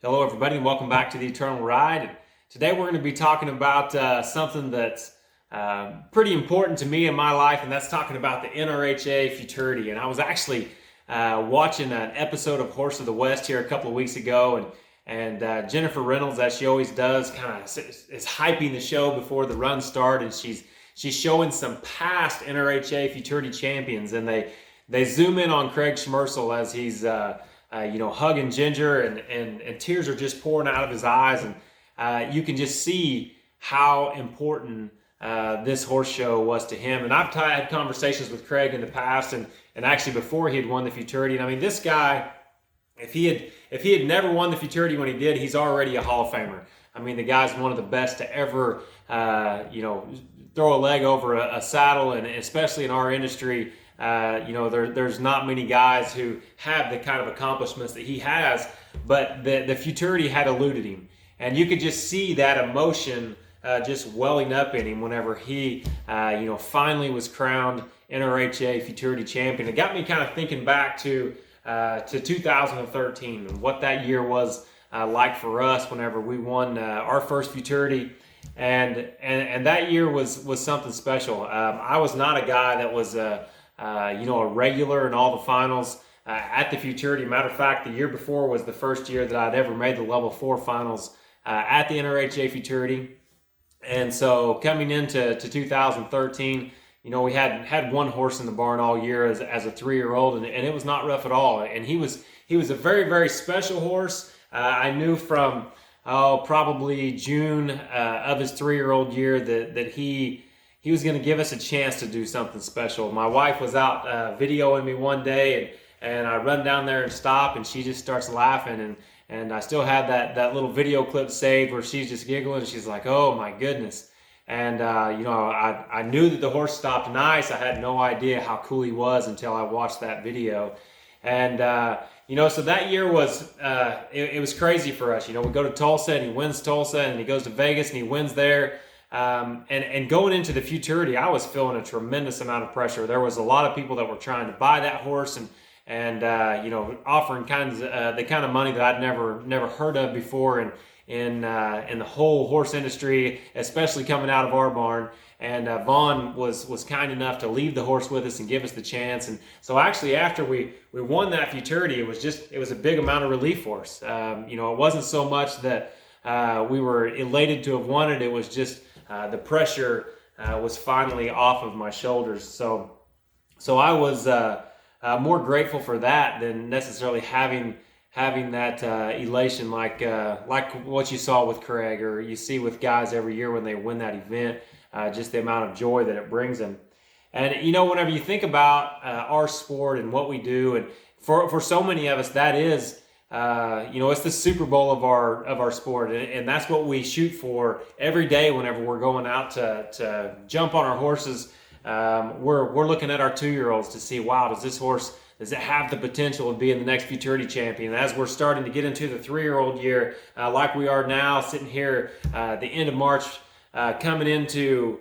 Hello, everybody, and welcome back to the Eternal Ride. And today, we're going to be talking about something that's pretty important to me in my life, and that's talking about the NRHA futurity. And I was actually watching an episode of Horse of the West here a couple of weeks ago, and Jennifer Reynolds, as she always does, kind of is hyping the show before the run start, and she's showing some past NRHA futurity champions, and they zoom in on Craig Schmersel as he's hugging Ginger, and tears are just pouring out of his eyes, and you can just see how important this horse show was to him. And I've had conversations with Craig in the past, and actually before he had won the futurity. And I mean, this guy, if he had never won the futurity when he did, he's already a Hall of Famer. I mean, the guy's one of the best to ever, throw a leg over a saddle, and especially in our industry. There's not many guys who have the kind of accomplishments that he has, but the futurity had eluded him. And you could just see that emotion just welling up in him whenever he, finally was crowned NRHA futurity champion. It got me kind of thinking back to 2013 and what that year was like for us whenever we won our first futurity. And that year was something special. I was not a guy that was a regular in all the finals at the futurity. Matter of fact, the year before was the first year that I'd ever made the level 4 finals at the NRHA futurity. And so coming into 2013, we had one horse in the barn all year as a 3-year-old, and it was not rough at all. And he was a very, very special horse. I knew from probably June of his 3-year-old year that he was going to give us a chance to do something special. My wife was out videoing me one day, and I run down there and stop, and she just starts laughing, and I still had that little video clip saved where she's just giggling, and she's like, "Oh my goodness." And I knew that the horse stopped nice. I had no idea how cool he was until I watched that video. And so that year was it was crazy for us. We go to Tulsa, and he wins Tulsa, and he goes to Vegas and he wins there. And going into the futurity, I was feeling a tremendous amount of pressure. There was a lot of people that were trying to buy that horse, and offering the kind of money that I'd never heard of before in the whole horse industry, especially coming out of our barn. And Vaughn was kind enough to leave the horse with us and give us the chance. And so actually, after we won that futurity, it was a big amount of relief for us. It wasn't so much that we were elated to have won it. It was just the pressure was finally off of my shoulders. So I was more grateful for that than necessarily having that elation like what you saw with Craig, or you see with guys every year when they win that event. Just the amount of joy that it brings them. And whenever you think about our sport and what we do, and for so many of us, that is it's the Super Bowl of our sport, and that's what we shoot for every day whenever we're going out to jump on our horses. We're looking at our 2-year-olds to see, wow, does it have the potential of being the next futurity champion? And as we're starting to get into the 3-year-old year, like we are now, sitting here the end of March, coming into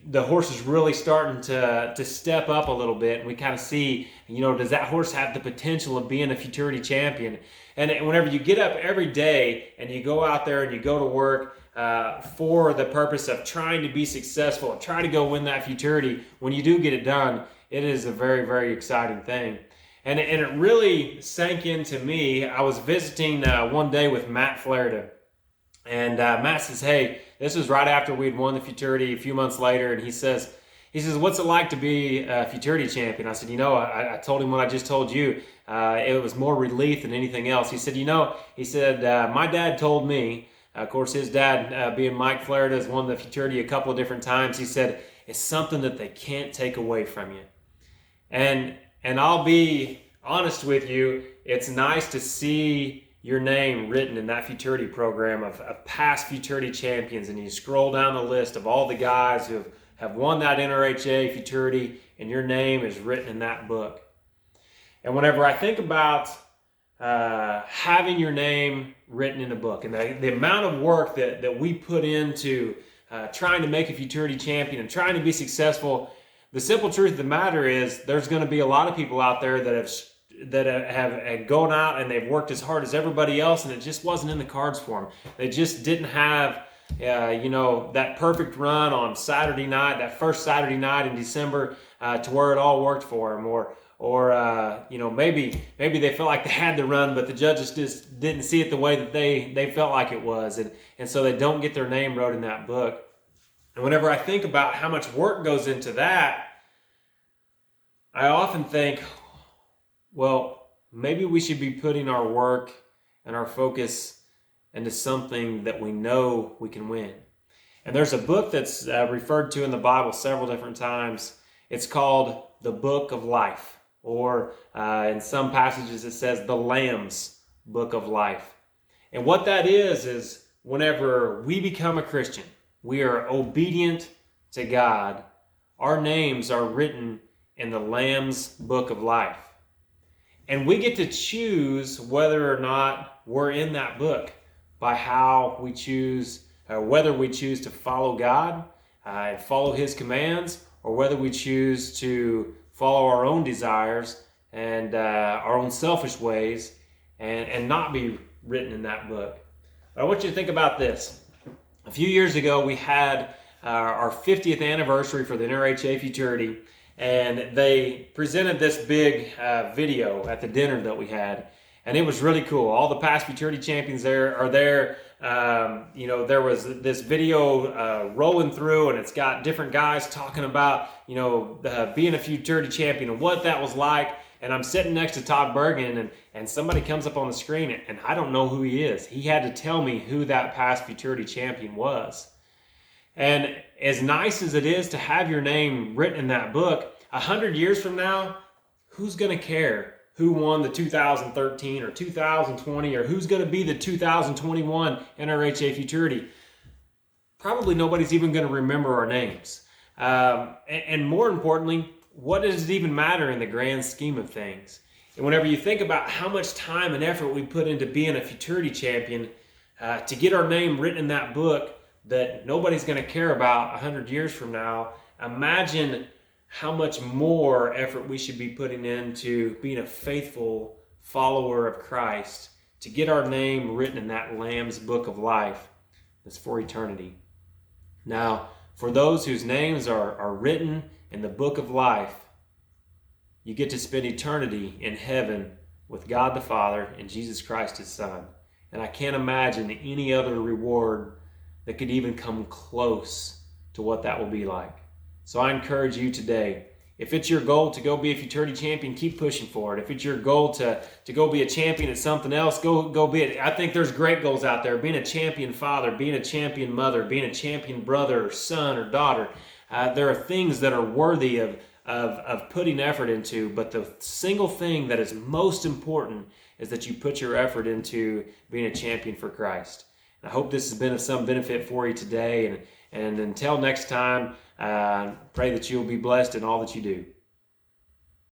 the horse is really starting to step up a little bit, and we kind of see, does that horse have the potential of being a futurity champion? And whenever you get up every day and you go out there and you go to work for the purpose of trying to be successful and try to go win that futurity, when you do get it done, it is a very, very exciting thing. And it really sank into me. I was visiting one day with Matt Flaherty. And Matt says, "Hey, this was right after we'd won the futurity a few months later." And he says, "What's it like to be a futurity champion?" I said, I told him what I just told you. It was more relief than anything else. He said, "My dad told me," of course, his dad being Mike Flaherty has won the futurity a couple of different times. He said, "It's something that they can't take away from you." And I'll be honest with you, it's nice to see your name written in that futurity program of past futurity champions, and you scroll down the list of all the guys who have won that NRHA futurity, and your name is written in that book. And whenever I think about having your name written in a book, and the amount of work that we put into trying to make a futurity champion and trying to be successful, the simple truth of the matter is there's going to be a lot of people out there that have that have gone out and they've worked as hard as everybody else, and it just wasn't in the cards for them. They just didn't have that perfect run on Saturday night, that first Saturday night in December, to where it all worked for them, or maybe they felt like they had the run, but the judges just didn't see it the way that they felt like it was, and so they don't get their name wrote in that book. And whenever I think about how much work goes into that, I often think, well, maybe we should be putting our work and our focus into something that we know we can win. And there's a book that's referred to in the Bible several different times. It's called the Book of Life, or in some passages it says the Lamb's Book of Life. And what that is whenever we become a Christian, we are obedient to God, our names are written in the Lamb's Book of Life. And we get to choose whether or not we're in that book by how we choose, whether we choose to follow God and follow His commands, or whether we choose to follow our own desires and our own selfish ways and not be written in that book. But I want you to think about this. A few years ago, we had our 50th anniversary for the NRHA Futurity, and they presented this big video at the dinner that we had, and it was really cool. All the past Futurity champions are there. There was this video rolling through, and it's got different guys talking about, being a Futurity champion and what that was like. And I'm sitting next to Todd Bergen, and somebody comes up on the screen, and I don't know who he is. He had to tell me who that past Futurity champion was. And as nice as it is to have your name written in that book, 100 years from now, who's going to care who won the 2013 or 2020, or who's going to be the 2021 NRHA Futurity? Probably nobody's even going to remember our names. And more importantly, what does it even matter in the grand scheme of things? And whenever you think about how much time and effort we put into being a Futurity champion, to get our name written in that book that nobody's going to care about 100 years from now, imagine how much more effort we should be putting into being a faithful follower of Christ to get our name written in that Lamb's Book of Life that's for eternity. Now, for those whose names are written in the Book of Life, you get to spend eternity in heaven with God the Father and Jesus Christ His Son. And I can't imagine any other reward that could even come close to what that will be like. So I encourage you today, if it's your goal to go be a Futurity champion, keep pushing for it. If it's your goal to go be a champion at something else, go be it. I think there's great goals out there. Being a champion father, being a champion mother, being a champion brother or son or daughter. There are things that are worthy of putting effort into, but the single thing that is most important is that you put your effort into being a champion for Christ. And I hope this has been of some benefit for you today, and until next time, pray that you'll be blessed in all that you do.